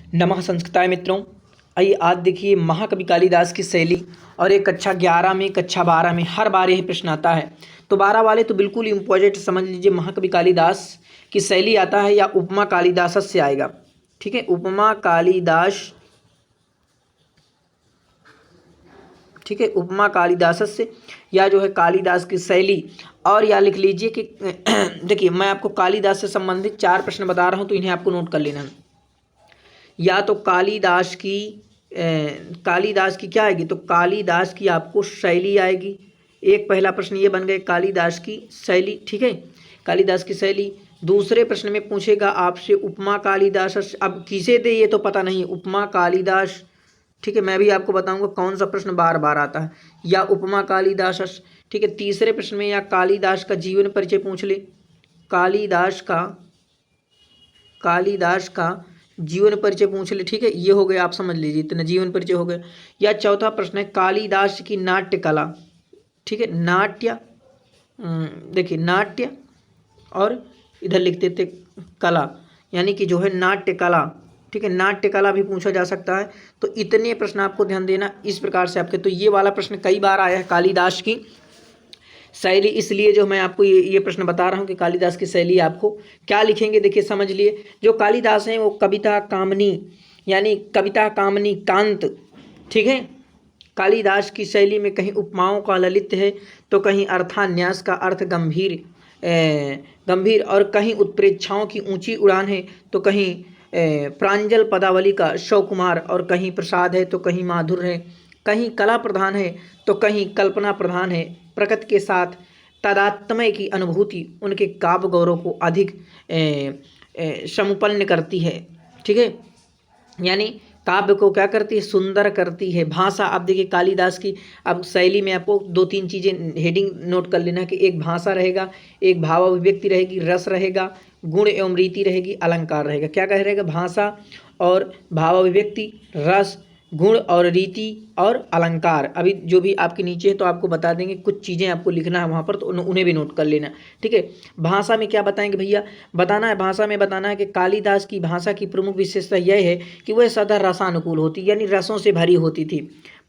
नमः संस्कृताय मित्रों। आइए आज देखिए महाकवि कालिदास की शैली। और ये कक्षा 11 में कक्षा 12 में हर बार यही प्रश्न आता है। तो 12 वाले तो बिल्कुल इम्पोर्टेंट समझ लीजिए। महाकवि कालिदास की शैली आता है या उपमा कालिदास से आएगा। ठीक है, उपमा कालिदास। ठीक है, उपमा कालिदास से या जो है कालिदास की शैली। और या लिख लीजिए कि देखिए मैं आपको कालिदास से संबंधित 4 प्रश्न बता रहा हूँ, तो इन्हें आपको नोट कर लेना है। या तो कालिदास की क्या आएगी, तो कालिदास की आपको शैली आएगी। एक पहला प्रश्न ये बन गए कालिदास की शैली। ठीक है, कालिदास की शैली। दूसरे प्रश्न में पूछेगा आपसे उपमा कालिदास। अब किसे दे ये तो पता नहीं, उपमा कालिदास। ठीक है, मैं भी आपको बताऊंगा कौन सा प्रश्न बार बार आता है। या उपमा कालिदास। ठीक है, तीसरे प्रश्न में या कालिदास का जीवन परिचय पूछ ले। कालिदास का जीवन परिचय पूछ ले। ठीक है, ये हो गया, आप समझ लीजिए इतना जीवन परिचय हो गया। या चौथा प्रश्न है कालिदास की नाट्य कला। ठीक है, देखिए नाट्य और इधर लिखते थे कला, यानी कि जो है नाट्य कला। ठीक है, नाट्य कला भी पूछा जा सकता है। तो इतने प्रश्न आपको ध्यान देना इस प्रकार से आपके। तो ये वाला प्रश्न कई बार आया है कालिदास की शैली, इसलिए जो मैं आपको ये प्रश्न बता रहा हूँ कि कालिदास की शैली आपको क्या लिखेंगे। देखिए समझ लिए, जो कालिदास हैं वो कविता कामनी, यानी कविता कामनी कांत। ठीक है, कालिदास की शैली में कहीं उपमाओं का ललित है, तो कहीं अर्थान्यास का अर्थ गंभीर और कहीं उत्प्रेक्षाओं की ऊंची उड़ान है, तो कहीं प्रांजल पदावली का शौकुमार, और कहीं प्रसाद है तो कहीं माधुर है, कहीं कला प्रधान है तो कहीं कल्पना प्रधान है। प्रकृति के साथ तादात्म्य की अनुभूति उनके काव्य गौरव को अधिक समुपन्न करती है। ठीक है, यानी काव्य को क्या करती है, सुंदर करती है। भाषा, अब देखिए कालिदास की अब शैली में आपको 2-3 चीज़ें हेडिंग नोट कर लेना कि एक भाषा रहेगा, एक भाव अभिव्यक्ति रहेगी, रस रहेगा, गुण एवं रीति रहेगी, अलंकार रहेगा। क्या कह रहेगा, भाषा और भाव अभिव्यक्ति, रस, गुण और रीति और अलंकार। अभी जो भी आपके नीचे है तो आपको बता देंगे, कुछ चीज़ें आपको लिखना है वहाँ पर, तो उन्हें भी नोट कर लेना। ठीक है, भाषा में क्या बताएंगे भैया, बताना है भाषा में बताना है कि कालिदास की भाषा की प्रमुख विशेषता यह है कि वह सदा रसानुकूल होती, यानी रसों से भरी होती थी।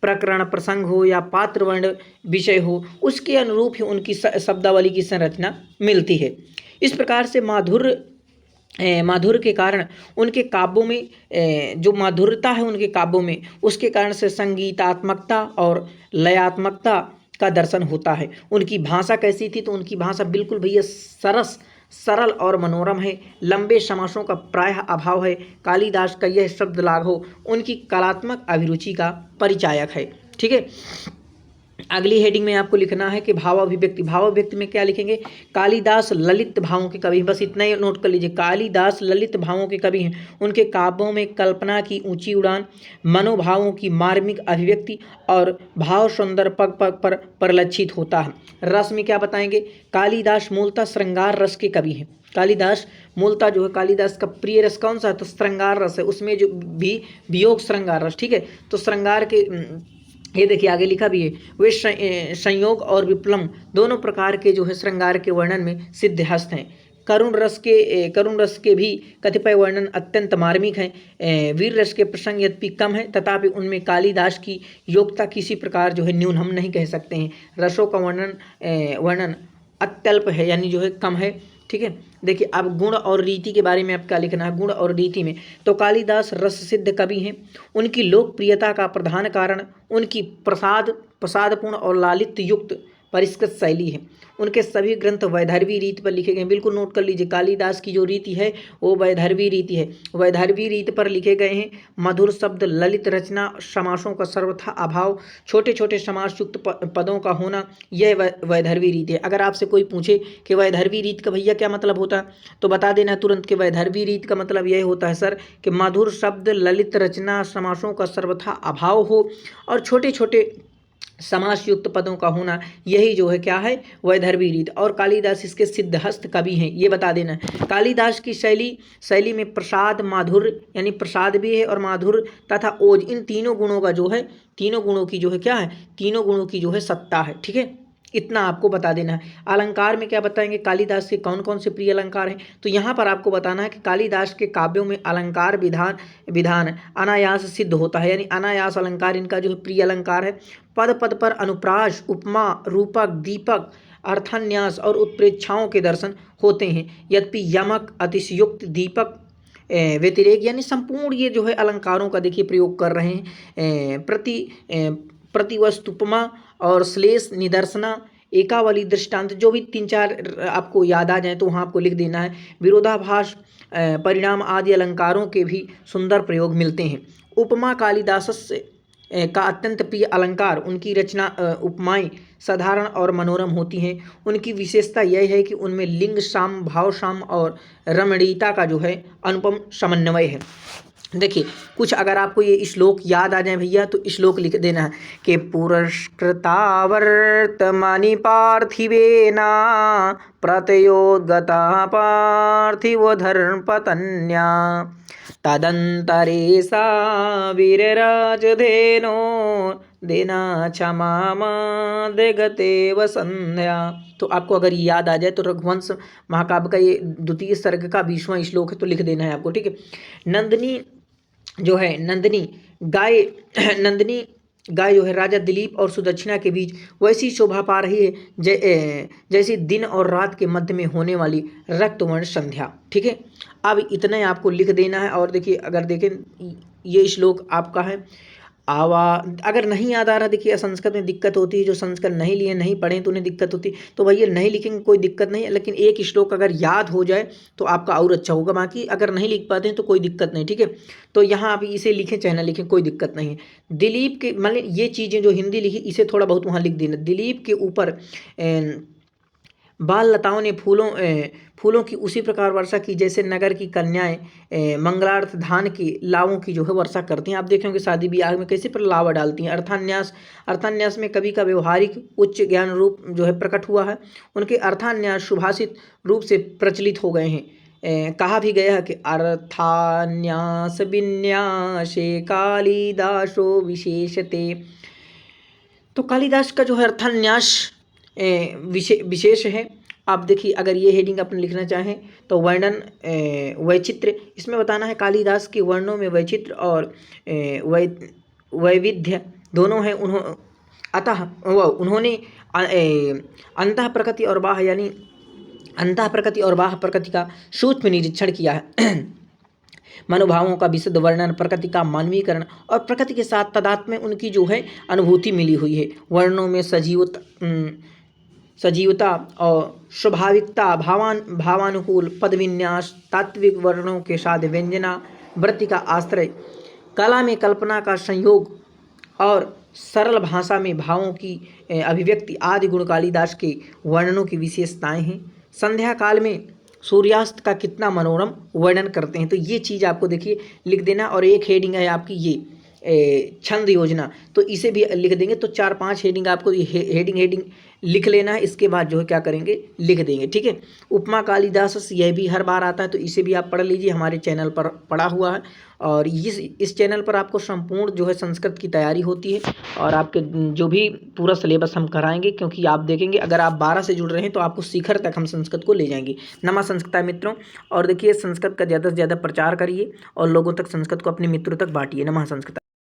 प्रकरण प्रसंग हो या पात्र वर्ण विषय हो, उसके अनुरूप ही उनकी शब्दावली की संरचना मिलती है। इस प्रकार से माधुर्य के कारण उनके काव्यों में जो माधुर्यता है उनके काव्यों में, उसके कारण से संगीतात्मकता और लयात्मकता का दर्शन होता है। उनकी भाषा कैसी थी, तो उनकी भाषा बिल्कुल भैया सरल और मनोरम है। लंबे समासों का प्रायः अभाव है। कालिदास का यह शब्द लाघव उनकी कलात्मक अभिरुचि का परिचायक है। ठीक है, अगली हेडिंग में आपको लिखना है कि भाव अभिव्यक्ति। भाव अभिव्यक्ति में क्या लिखेंगे, कालिदास ललित भावों के कवि। बस इतना ही नोट कर लीजिए, कालिदास ललित भावों के कवि हैं। उनके काव्यों में कल्पना की ऊंची उड़ान, मनोभावों की मार्मिक अभिव्यक्ति और भाव सौंदर्य पग पग पर परिलक्षित होता है। रस में क्या बताएंगे, कालिदास मूलतः श्रृंगार रस के कवि हैं। कालिदास मूलतः जो है, कालिदास का प्रिय रस कौन सा है, तो श्रृंगार रस है। उसमें जो भी वियोग श्रृंगार रस। ठीक है, तो श्रृंगार के ये देखिए आगे लिखा भी है, वे संयोग और विप्लम दोनों प्रकार के जो है श्रृंगार के वर्णन में सिद्धहस्त हैं। करुण रस के भी कतिपय वर्णन अत्यंत मार्मिक हैं। वीर रस के प्रसंग यद्यपि कम है, तथापि उनमें कालिदास की योग्यता किसी प्रकार जो है न्यून हम नहीं कह सकते हैं। रसों का वर्णन अत्यल्प है, यानी जो है कम है। ठीक है, देखिए अब गुण और रीति के बारे में आप क्या लिखना है। गुण और रीति में तो कालिदास रस सिद्ध कवि हैं। उनकी लोकप्रियता का प्रधान कारण उनकी प्रसादपूर्ण और लालित्य युक्त परिष्कृत शैली है। उनके सभी ग्रंथ वैदर्भी रीति पर लिखे गए हैं। बिल्कुल नोट कर लीजिए, कालिदास की जो रीति है वो वैदर्भी रीति है। वैदर्भी रीति पर लिखे गए हैं। मधुर शब्द, ललित रचना, समासों का सर्वथा अभाव, छोटे छोटे समास युक्त पदों का होना, यह वैदर्भी रीति है। अगर आपसे कोई पूछे कि वैदर्भी रीति का भैया क्या मतलब होता है, तो बता देना तुरंत कि वैदर्भी रीति का मतलब यह होता है सर कि मधुर शब्द, ललित रचना, समासों का सर्वथा अभाव हो और छोटे छोटे समास युक्त पदों का होना, यही जो है क्या है, वैदर्भी रीति। और कालिदास इसके सिद्धहस्त कवि हैं, ये बता देना। कालिदास की शैली में प्रसाद, माधुर्य, यानी प्रसाद भी है और माधुर्य तथा ओज, इन तीनों गुणों का जो है, तीनों गुणों की जो है क्या है, तीनों गुणों की जो है सत्ता है। ठीक है, इतना आपको बता देना है। अलंकार में क्या बताएंगे, कालिदास के कौन कौन से प्रिय अलंकार हैं, तो यहाँ पर आपको बताना है कि कालिदास के काव्यों में अलंकार विधान विधान अनायास सिद्ध होता है, यानी अनायास अलंकार इनका जो है प्रिय अलंकार है। पद पद पर अनुप्रास, उपमा, रूपक, दीपक, अर्थान्यास और उत्प्रेक्षाओं के दर्शन होते हैं। यद्यपि यमक, अतिशयोक्त, दीपक, व्यतिरेक यानी संपूर्ण ये जो है अलंकारों का देखिए प्रयोग कर रहे हैं। प्रतिवस्तुपमा और श्लेष, निदर्शना, एकावली, दृष्टांत, जो भी 3-4 आपको याद आ जाए तो वहाँ आपको लिख देना है। विरोधाभास, परिणाम आदि अलंकारों के भी सुंदर प्रयोग मिलते हैं। उपमा कालिदास का अत्यंत प्रिय अलंकार। उनकी रचना उपमाएं साधारण और मनोरम होती हैं। उनकी विशेषता यह है कि उनमें लिंग साम, भाव साम और रमणीयता का जो है अनुपम समन्वय है। देखिए कुछ अगर आपको ये श्लोक याद आ जाए भैया तो श्लोक लिख देना है कि पुरस्कृता वर्तमानि पार्थिवेना प्रतयोद्गता पार्थिवो धर्मपत्न्या तदंतरे सा वीरराजधेनो देना क्षमादेगतेव संध्या। तो आपको अगर याद आ जाए तो रघुवंश महाकाव्य का ये द्वितीय सर्ग का 20वां श्लोक है, तो लिख देना है आपको, ठीक है। नंदिनी जो है, नंदिनी गाय जो है राजा दिलीप और सुदक्षिणा के बीच वैसी शोभा पा रही है जैसी दिन और रात के मध्य में होने वाली रक्तवर्ण संध्या, ठीक है। अब इतना ही आपको लिख देना है। और देखिए अगर देखें ये श्लोक आपका है अगर नहीं याद आ रहा, देखिए संस्कृत में दिक्कत होती है, जो संस्कृत नहीं लिए नहीं पढ़े तो उन्हें दिक्कत होती है, तो भैया नहीं लिखेंगे कोई दिक्कत नहीं है, लेकिन एक श्लोक अगर याद हो जाए तो आपका और अच्छा होगा। बाकी अगर नहीं लिख पाते हैं तो कोई दिक्कत नहीं, ठीक है। तो यहाँ आप इसे लिखें चाहे ना लिखें कोई दिक्कत नहीं है। दिलीप के मतलब ये चीज़ें जो हिंदी लिखी इसे थोड़ा बहुत वहाँ लिख देना। दिलीप के ऊपर बाल लताओं ने फूलों की उसी प्रकार वर्षा की जैसे नगर की कन्याएं मंगलार्थ धान की लावों की जो है वर्षा करती हैं। आप देखेंगे शादी ब्याह में कैसे पर लावा डालती हैं। अर्थान्यास में कवि का व्यवहारिक उच्च ज्ञान रूप जो है प्रकट हुआ है। उनके अर्थान्यास सुभाषित रूप से प्रचलित हो गए हैं। कहा भी गया है कि अर्थान्यास विन्यासे कालिदासो विशेषते। तो कालिदास का जो है अर्थान्यास विशेष है। आप देखिए अगर ये हेडिंग अपने लिखना चाहें तो वर्णन वैचित्र्य, इसमें बताना है कालिदास के वर्णों में वैचित्र्य और वैविध्य दोनों हैं। उन्होंने अंतः प्रकृति और बाह्य यानी अंतः प्रकृति और बाह्य प्रकृति का सूक्ष्म निरीक्षण किया है। मनोभावों का विशुद्ध वर्णन, प्रकृति का मानवीकरण और प्रकृति के साथ तादात्म्य में उनकी जो है अनुभूति मिली हुई है। वर्णों में सजीवता और स्वाभाविकता, भावानुकूल पदविन्यास, तात्विक वर्णों के साथ व्यंजना वृत्ति का आश्रय, कला में कल्पना का संयोग और सरल भाषा में भावों की अभिव्यक्ति आदि गुण कालिदास के वर्णनों की विशेषताएं हैं। संध्या काल में सूर्यास्त का कितना मनोरम वर्णन करते हैं। तो ये चीज़ आपको देखिए लिख देना। और एक हेडिंग है आपकी ये छंद योजना, तो इसे भी लिख देंगे। तो 4-5 हेडिंग आपको हेडिंग लिख लेना है। इसके बाद जो है क्या करेंगे लिख देंगे, ठीक है। उपमा कालिदास यह भी हर बार आता है, तो इसे भी आप पढ़ लीजिए, हमारे चैनल पर पढ़ा हुआ है। और इस चैनल पर आपको संपूर्ण जो है संस्कृत की तैयारी होती है और आपके जो भी पूरा सिलेबस हम कराएंगे, क्योंकि आप देखेंगे अगर आप 12 से जुड़ रहे हैं तो आपको शिखर तक हम संस्कृत को ले जाएंगे। नमः संस्कृत मित्रों। और देखिए संस्कृत का ज़्यादा से ज़्यादा प्रचार करिए और लोगों तक संस्कृत को अपने मित्रों तक बांटिए। नमः संस्कृत।